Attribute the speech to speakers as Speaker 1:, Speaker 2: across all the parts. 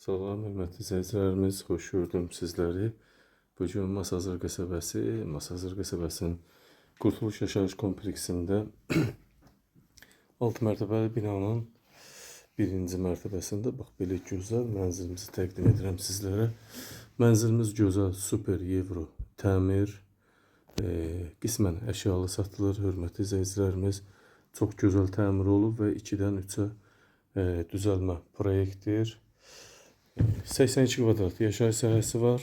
Speaker 1: Salam, hörmətli izləyicilərimiz, xoş gördüm sizləri. Bugün Masazır qəsəbəsinin Qurtuluş Yaşayış kompleksində 6 mərtəbəli binanın birinci mərtəbəsində bax belə gözəl mənzilimizi təqdim edirəm sizlərə. Mənzilimiz gözəl, super Euro təmir, qismən əşyalı satılır, hörmətli izləyicilərimiz. Çox gözəl təmir olub və 2-dən 3-ə düzəlmə proyektdir. 82 kvadrat yaşayış sahəsi var.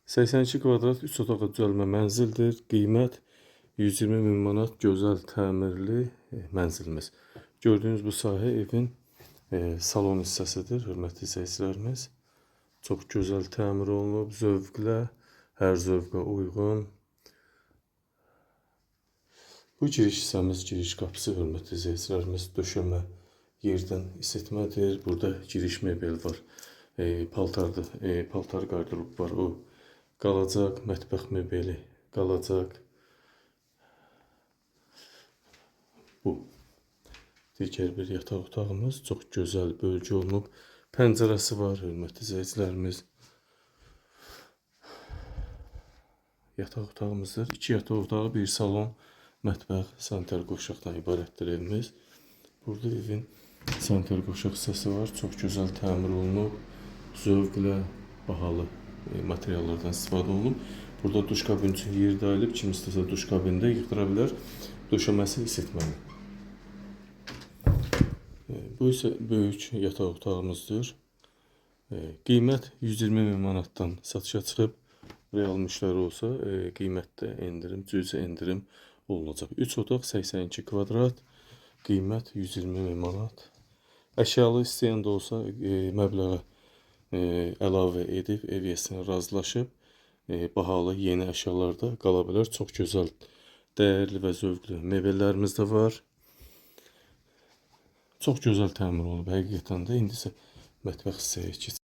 Speaker 1: 82 kvadrat 3 otağa düzəlmə mənzildir. Qiymət 120 min manat, gözəl təmirli mənzilimiz. Gördüyünüz bu sahə evin salon hissəsidir, hörmətli izləyicilərimiz. Çox gözəl təmir olunub, zövqlə, hər zövqə uyğun. Bu giriş hissəmiz, giriş qapısı, hörmətli izləyicilərimiz, döşəmə yerdən isitmədir. Burada giriş mebel var. Paltar qardırop var. O qalacaq. Mətbəx mebeli qalacaq. Bu digər bir yataq otağımız. Çox gözəl bölgə olunub. Pəncərəsi var, hörmətli izləyicilərimiz. Yataq otağımızdır. 2 yataq otağı, bir salon, mətbəx, sanitar qovşaqdan ibarətdir evimiz. Burada evin sanitar qovşaq hissəsi var. Çox gözəl təmir olunub. Zövqlə bahalı materiallardan istifadə olunub. Burada duş kabin üçün yer də ayılıb. Kim istəsə duş kabində yığdıra bilər. Döşəməsi isitməli. Bu isə böyük yataq otağımızdır. Qiymət 120 min manatdan satışa çıxıb. Real müştəri olsa qiymətdə endirim, cüzi endirim olunacaq. 3 otaq 82 kvadrat. Qiymət 120 min manat. Əşyalı istəyən də olsa məbləğə əlavə edib ev yəsinə razılaşıb bahalı yeni əşyalar da qala bilər. Çox gözəl, dəyərli və zövqlü mebellərimiz də var. Çox gözəl təmir olunub həqiqətən də. İndi isə mətbəx hissəyə keçək.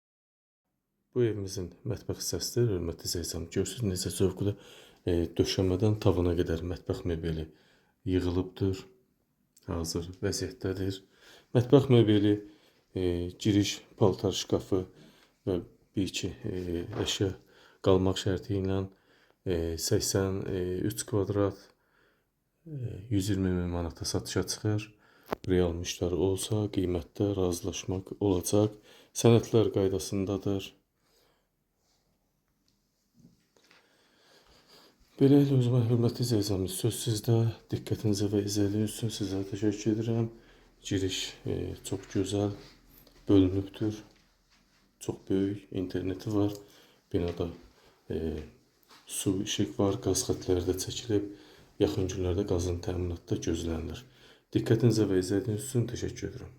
Speaker 1: Bu evimizin mətbəx hissəsidir, hörmətli izləyicilər. Görürsünüz necə zövqlü döşəmədən tavana qədər mətbəx mebeli yığılıbdır. Hazır vəziyyətdədir. Mətbəx mebeli, giriş paltar şkafı və bir-iki əşya qalmaq şərti ilə 83 kvadrat 120 min manata satışa çıxır. Real müştəri olsa qiymətdə razılaşmaq olacaq. Sənədlər qaydasındadır. Beləliklə, özümə hörmətli izləyicilərimiz, söz sizdə. Diqqətinizə və izlədiyiniz üçün sizə təşəkkür edirəm. Giriş çox gözəl bölünübdür. Çox böyük interneti var. Binada su, işıq var, qaz xətləri də çəkilib. Yaxın günlərdə qazın təminatı da gözlənilir. Diqqətinizə və izlədiyiniz üçün təşəkkür edirəm.